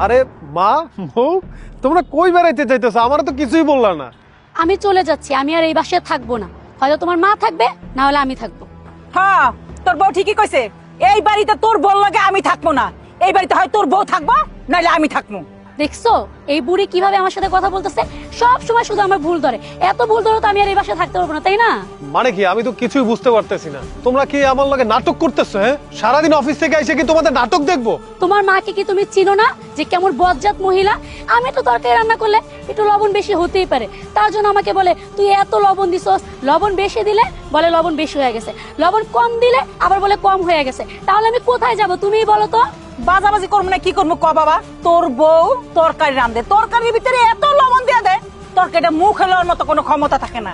আরে মা, বউ, তোমরা কই বেড়াইতে চাইতেছো? আমার তো কিছুই বললা না। আমি চলে যাচ্ছি, আমি আর এই বাসায় থাকবো না। হয়তো তোমার মা থাকবে, না হলে আমি থাকবো। হ্যাঁ, তোর বউ ঠিকই কইছে। এই বাড়িতে তোর বউ লাগে আমি থাকবো না। এই বাড়িতে হয় তোর বউ থাকবো, নাহলে আমি থাকবো। দেখছো এই বুড়ি কিভাবে আমার সাথে কথা বলতেছে? সব সময় শুধু আমার ভুল ধরে। এত ভুল ধরে তো আমি আর এই বাসায় থাকতে পারবো না, তাই না? মানে কি, আমি তো কিছুই বুঝতে পারতেছি না। তোমরা কি আমার লগে নাটক করতেছো? হ্যাঁ, সারাদিন অফিস থেকে এসে কি তোমাদের নাটক দেখবো? তোমার মাকে কি তুমি চিনো না যে কেমন বজ্জাত মহিলা? আমি তো তরকারি রান্না করলে একটু লবণ বেশি হতেই পারে, তার জন্য আমাকে বলে তুই এত লবণ দিছস। লবণ বেশি দিলে বলে লবণ বেশি হয়ে গেছে, লবণ কম দিলে আবার বলে কম হয়ে গেছে। তাহলে আমি কোথায় যাব তুমিই বলো তো? বাজাবাজি করবো না কি করবো ক বাবা? তোর বউ তরকারি রান্ধে, তরকারির ভিতরে এত লবণ দিয়ে দেয়, তরকারিটা মুখ হেলার মতো কোনো ক্ষমতা থাকে না।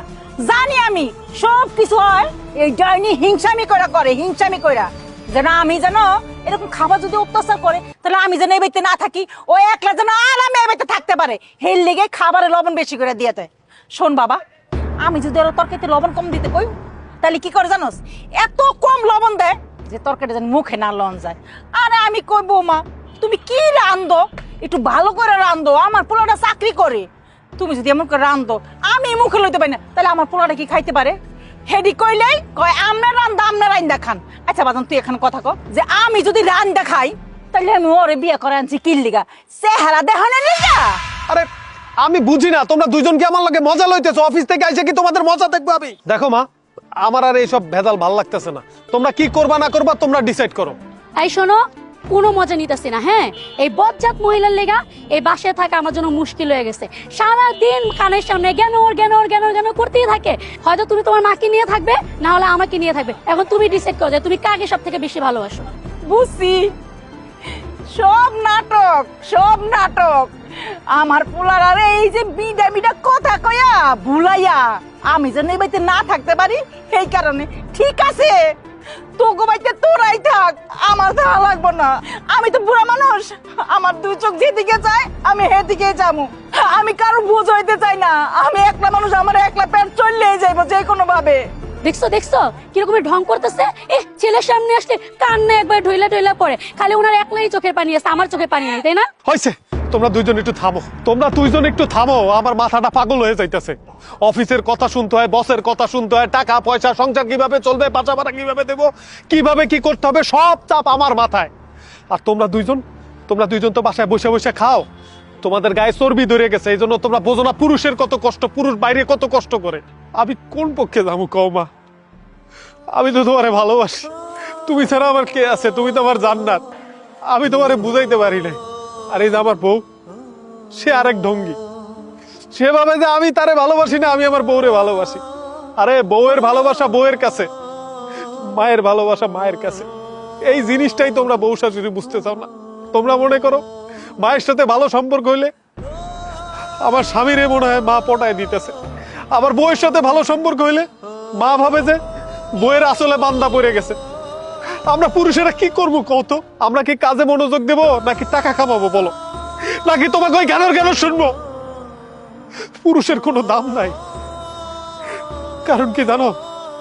জানি আমি সব কিছু হয় এই ডাইনি হিংসামি করে হিংসামি কইরা। যেন আমি যেন এরকম খাবার যদি অত্যাচার করে, তাহলে আমি যেন এই বাড়িতে না থাকি, ও একলা যেন আরামে এই বাড়িতে থাকতে পারে। হেল লেগে খাবারে লবণ বেশি করে দিয়ে দেয়। শোন বাবা, আমি যদি ওর তরকারিতে লবণ কম দিতে কই, তাহলে কি করে জানোস? এত কম লবণ দেয় যে তরকারিটা যেন মুখে না লন যায়। আরে আমি কই বৌমা, তুমি কি রান্ধো? একটু ভালো করে রান্ধো। আমার পোলাটা চাকরি করে, তুমি যদি এমন করে রান্ধো আমি মুখে লইতে পারি না, তাহলে আমার পোলাটা কি খাইতে পারে? হেডি কইলেই কয় আমরা রান্ধা, আমরা রান্দা খান। আচ্ছা বাজান, তুই এখানে কথা কর যে আমি যদি রান্দা খাই, তাহলে আমি ওরে বিয়ে করে আনছি কিল লিগা? চেহারা দেখানোর লিগা? আরে আমি বুঝি না, তোমরা দুইজন কি আমার লগে মজা লইতেছো? অফিস থেকে এসে কি তোমাদের মজা দেখবো আমি? দেখো মা, আমার আর এইসব ভেজাল ভাল লাগতেছে না। তোমরা কি করবা না করবা তোমরা ডিসাইড করো। এই শোনো, কোনো মজা নিতেছি না। হ্যাঁ, এই বজ্জাত মহিলার লেগা এই বাসায় থাকা আমার জন্য মুশকিল হয়ে গেছে। সারাদিন কানের সামনে জ্ঞান ওর জ্ঞান ওর জ্ঞান ওর জ্ঞান করতেই থাকে। হয়তো তুমি তোমার মাকে নিয়ে থাকবে, না হলে আমাকে নিয়ে থাকবে। এখন তুমি ডিসাইড করো যে তুমি কাকে সব থেকে বেশি ভালোবাসো। বুঝছি, সব নাটক, সব নাটক। আমার পোলার আরে এই যে বিডা বিডা কথা কয়া ভুলাইয়া আমি যেন এই বাড়িতে না থাকতে পারি, এই কারণে। ঠিক আছে, তোকে বাড়িতে তোরাই থাক, আমার ভালো লাগবো না। আমি তো বুড়া মানুষ, আমার দুই চোখ যেদিকে যায় আমি সেদিকে যাবো। আমি কারো বোঝ হইতে চাই না। আমি একলা মানুষ, আমার একলা পেট চললেই যাইবো যে কোনো ভাবে। দেখছো দেখছো কিরকম ঢং করতেছে? ছেলের সামনে আসলে কান্না একবার ঢইলা ঢইলা পড়ে। খালি ওনার একলাই চোখের পানি আছে, আমার চোখের পানি নেই, তাই না? হয়েছে, তোমরা দুইজন একটু থামো। তোমরা দুইজন একটু থামো, আমার মাথাটা পাগল হয়ে যাইতেছে। অফিসের কথা শুনতে হয়, বসের কথা শুনতে হয়, টাকা পয়সা, সংসার কিভাবে চলবে, বাঁচা ভাড়া কিভাবে দেবো, কিভাবে কি করতে হবে, সব চাপ আমার মাথায়। আর তোমরা দুইজন তো বাসায় বসে বসে খাও। তোমাদের গায়ে চর্বি ধরে গেছে, এই জন্য তোমরা বোঝো না পুরুষের কত কষ্ট, পুরুষ বাইরে কত কষ্ট করে। আমি কোন পক্ষে যাবো কও মা? আমি তো তোমারে ভালোবাসি, তুমি ছাড়া আমার কে আছে? তুমি তো আমার জান্নাত। আমি তোমারে বুঝাইতে পারি নাই। আর এই যে আমার বউ, সে আরেক ঢঙ্গি। সে ভাবে যে আমি তারে ভালোবাসি না, আমি আমার বউরে ভালোবাসি। আরে বউয়ের ভালোবাসা বউয়ের কাছে, মায়ের ভালোবাসা মায়ের কাছে। এই জিনিসটাই তোমরা বউ শাশুড়ি বুঝতে চাও না। তোমরা মনে করো মায়ের সাথে ভালো সম্পর্ক হইলে আমার স্বামীরে মনে হয় মা পটায় দিতেছে, আবার বউয়ের সাথে ভালো সম্পর্ক হইলে মা ভাবে যে বউয়ের আসলে বান্দা পড়ে গেছে। আমরা পুরুষেরা কি করবো কত? আমরা কি কাজে মনোযোগ দেব, নাকি টাকা কামাবো বলো, নাকি তোমাকে ওই জ্ঞান শুনবো? পুরুষের কোনো দাম নাই। কারণ কি জানো,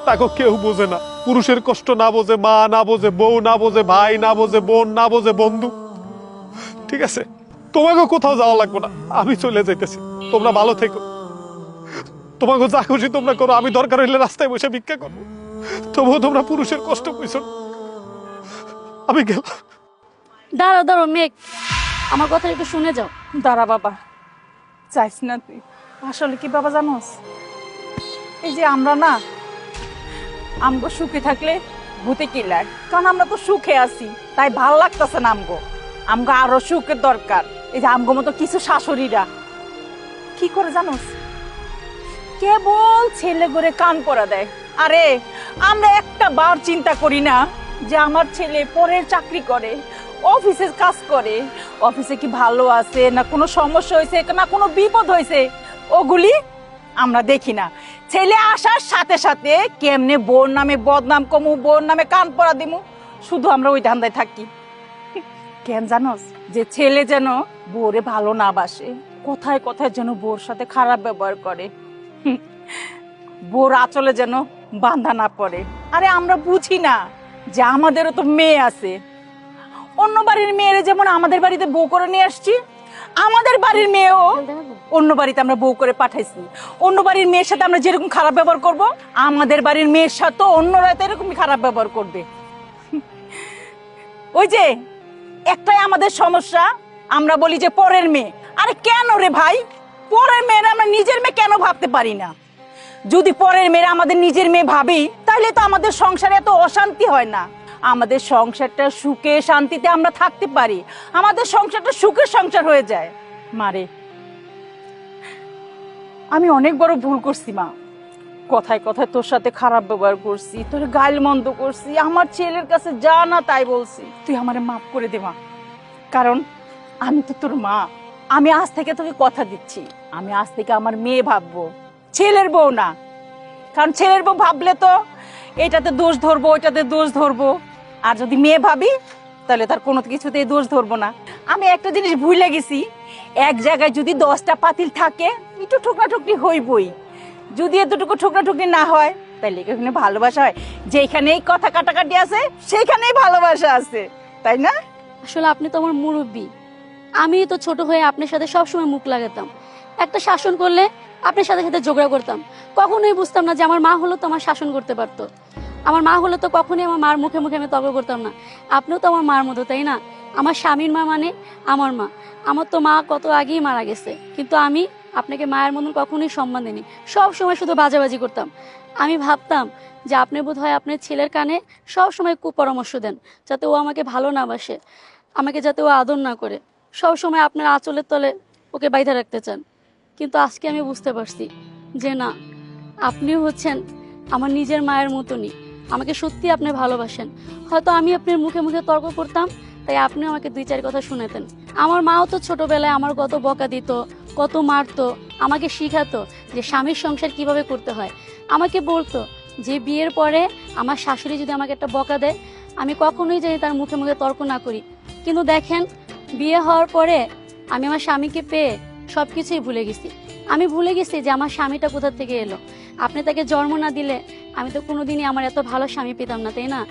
তাকে কেউ বোঝে না। পুরুষের কষ্ট না বোঝে মা, না বোঝে বউ, না বোঝে ভাই, না বোঝে বোন, না বোঝে বন্ধু। ঠিক আছে, তোমাকে কোথাও যাওয়া লাগবে না, আমি চলে যাইতেছি। তোমরা ভালো থেকো, তোমাকে যা খুশি তোমরা করো। আমি দরকার হইলে রাস্তায় বসে ভিক্ষা করবো, তবুও তোমরা পুরুষের কষ্ট বুঝছো। আমি গেলাম। দাঁড়াও দাঁড়াও মেঘ, আমার কথা একটু শুনে যাও। দাঁড়া বাবা, চাইস না তুই। আসলে কি বাবা জানোস, এই যে আমরা না, আমগো সুখে থাকলে ভূতে কি লাগ? কারণ আমরা তো সুখে আছি, তাই ভাল লাগতেছে না। আমগো আরো সুখের দরকার। এই যে আমগো মতো কিছু শাশুড়িরা কি করে জানোস, কেবল ছেলে করে কান পরা দেয়। আরে আমরা একটা বার চিন্তা করি না যে আমার ছেলে পরের চাকরি করে, অফিসে কাজ করে, অফিসে কি ভালো আছে না, কোনো সমস্যা হয়েছে না, কোনো বিপদ হয়েছে, ওগুলি আমরা দেখি না। ছেলে আসার সাথে সাথে কেমনে বোর নামে বদনাম কমু, বোর নামে কান পরা দিমু, শুধু আমরা ওই ধান্দায় থাকি। কেন জানোস, যে ছেলে যেন বোরে ভালো না বাসে, কোথায় কোথায় যেন বোর সাথে খারাপ ব্যবহার করে, বোর আঁচলে যেন বাঁধা না পড়ে। আরে আমরা বুঝি না যে আমাদেরও তো মেয়ে আছে, অন্য বাড়ির মেয়েরে যেমন আমাদের বাড়িতে বউ করে নিয়ে আসছি, আমাদের বাড়ির মেয়েও অন্য বাড়িতে আমরা বউ করে পাঠাইছি। অন্য বাড়ির মেয়ের সাথে আমরা যেরকম খারাপ ব্যবহার করব, আমাদের বাড়ির মেয়ের সাথে অন্যরা তো এরকমই খারাপ ব্যবহার করবে। ওই যে একটাই আমাদের সমস্যা, আমরা বলি যে পরের মেয়ে। আরে কেন রে ভাই, পরের মেয়েরা আমরা নিজের মেয়ে কেন ভাবতে পারি না? যদি পরের মেয়েরা আমাদের নিজের মেয়ে ভাবি, তাহলে তো আমাদের সংসারে এত অশান্তি হয় না। আমাদের সংসারটা সুখে শান্তিতে আমরা থাকতে পারি, আমাদের সংসারটা সুখের সংসার হয়ে যায়। মারে, আমি অনেক বড় ভুল করছি মা। কথায় কথায় তোর সাথে খারাপ ব্যবহার করছি, তোর গাইল মন্দ করছি, আমার ছেলের কাছে যা না তাই বলছি। তুই আমারে মাফ করে দে মা, কারণ আমি তো তোর মা। আমি আজ থেকে তোকে কথা দিচ্ছি, আমি আজ থেকে আমার মেয়ে ভাববো, ছেলের বউ না। কারণ ছেলের বউ ভাবলে তো এটাতে দোষ ধরবো, ওইটাতে দোষ ধরবো, আর যদি মেয়ে ভাবি তাহলে তার কোনো কিছুতেই দোষ ধরবো না। আমি একটা জিনিস ভুলে গেছি, এক জায়গায় যদি 10টা পাতিল থাকে, একটু ঠোকরাঠুকরি হইবই। যদি এতটুকু ঠোকরাঠুকরি না হয়, তাহলে এখানে ভালোবাসা হয়? যেখানেই কথা কাটাকাটি আছে, সেখানেই ভালোবাসা আছে, তাই না? আসলে আপনি তো আমার মুরব্বী, আমি তো ছোট হয়ে আপনার সাথে সবসময় মুখ লাগাতাম। একটা শাসন করলে আপনার সাথে সাথে ঝগড়া করতাম। কখনোই বুঝতাম না যে আমার মা হলো তো আমার শাসন করতে পারতো। আমার মা হলো তো কখনোই আমার মার মুখে মুখে আমি তর্ক করতাম না। আপনিও তো আমার মার মতো, তাই না? আমার স্বামীর মা মানে আমার মা। আমার তো মা কত আগেই মারা গেছে, কিন্তু আমি আপনাকে মায়ের মতন কখনোই সম্মান দিইনি। সব সময় শুধু বাজাবাজি করতাম। আমি ভাবতাম যে আপনি বোধহয় আপনার ছেলের কানে সব সময় কুপরামর্শ দেন, যাতে ও আমাকে ভালো না বাসে, আমাকে যাতে ও আদর না করে। সব সময় আপনার আঁচলের তলে ওকে বাইধা রাখতে চান। কিন্তু আজকে আমি বুঝতে পারছি যে না, আপনিও হচ্ছেন আমার নিজের মায়ের মতনই। আমাকে সত্যি আপনি ভালোবাসেন। হয়তো আমি আপনার মুখে মুখে তর্ক করতাম, তাই আপনিও আমাকে 2-4 কথা শুনাতেন। আমার মাও তো ছোটবেলায় আমার কত বকা দিত, কত মারতো, আমাকে শিখাতো যে স্বামীর সংসার কিভাবে করতে হয়। আমাকে বলতো যে বিয়ের পরে আমার শাশুড়ি যদি আমাকে একটা বকা দেয়, আমি কখনোই যাই তার মুখে মুখে তর্ক না করি। কিন্তু দেখেন, বিয়ে হওয়ার পরে আমি আমার স্বামীকে পেয়ে সবকিছুই ভুলে গেছি। আমি ভুলে গেছি যে আমার স্বামীটা কোথা থেকে এলো। আপনি তাকে জন্ম না দিলে আমি তো কোনোদিনই আমার এত ভালো স্বামী পেতাম না, তাই না?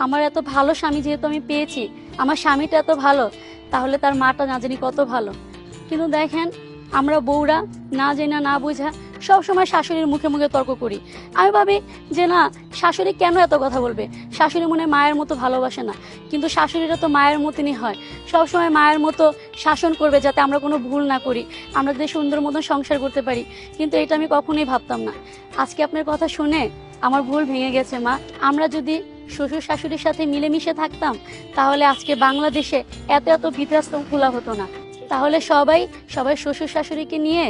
আমার এত ভালো স্বামী যেহেতু আমি পেয়েছি, আমার স্বামীটা এত ভালো, তাহলে তার মাটা না জানি কত ভালো। কিন্তু দেখেন, আমরা বউরা না জেনা না বোঝা সবসময় শাশুড়ির মুখে মুখে তর্ক করি। আমি ভাবি যে না, শাশুড়ি কেন এত কথা বলবে, শাশুড়ি মনে হয় মায়ের মতো ভালোবাসে না। কিন্তু শাশুড়িরা তো মায়ের মতনই হয়, সবসময় মায়ের মতো শাসন করবে যাতে আমরা কোনো ভুল না করি, আমরা যদি সুন্দর মতন সংসার করতে পারি। কিন্তু এটা আমি কখনোই ভাবতাম না। আজকে আপনার কথা শুনে আমার ভুল ভেঙে গেছে মা। আমরা যদি শ্বশুর শাশুড়ির সাথে মিলেমিশে থাকতাম, তাহলে আজকে বাংলাদেশে এত এত বৃদ্ধাশ্রম খোলা হতো না। তাহলে সবাই শ্বশুর শাশুড়িকে নিয়ে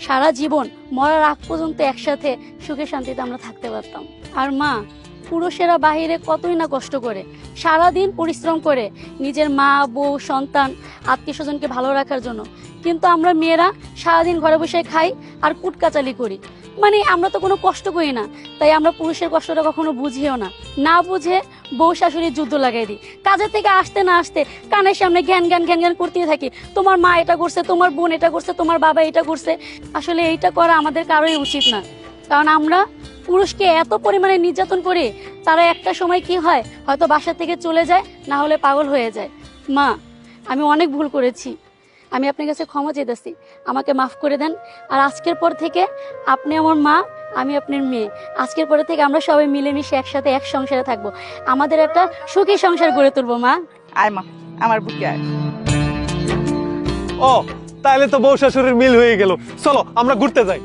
সারা জীবন মরার আগ পর্যন্ত একসাথে সুখে শান্তিতে আমরা থাকতে পারতাম। আর মা, পুরুষেরা বাহিরে কতই না কষ্ট করে, সারাদিন পরিশ্রম করে নিজের মা, বউ, সন্তান, আত্মীয় স্বজনকে ভালো রাখার জন্য। কিন্তু আমরা মেয়েরা সারাদিন ঘরে বসে খাই আর কুটকাচালি করি। মানে আমরা তো কোনো কষ্ট করি না, তাই আমরা পুরুষের কষ্টটা কখনো বুঝিও না। না বুঝে বউ শাশুড়ির যুদ্ধ লাগাই দিই। কাজের থেকে আসতে না আসতে কানের সামনে ঘ্যান ঘ্যান ঘ্যান ঘ্যান করতেই থাকি, তোমার মা এটা করছে, তোমার বোন এটা করছে, তোমার বাবা এটা করছে। আসলে এইটা করা আমাদের কারোই উচিত না, কারণ আমরা পুরুষকে এত পরিমাণে নির্যাতন করি, তারা একটা সময় কি হয়, হয়তো বাসা থেকে চলে যায়, না হলে পাগল হয়ে যায়। মা, আমি অনেক ভুল করেছি, আমি আপনার কাছে ক্ষমা চেয়েছি, আমাকে মাফ করে দেন। আর আজকের পর থেকে আপনি আমার মা, আমি আপনার মেয়ে। আজকের পরে থেকে আমরা সবাই মিলেমিশে একসাথে এক সংসারে থাকবো, আমাদের একটা সুখী সংসার গড়ে তুলবো। মা, আয় মা, আমার বুকে আয়। ও, তাহলে তো বউ শাশুড়ির মিল হয়ে গেল। চলো আমরা ঘুরতে যাই।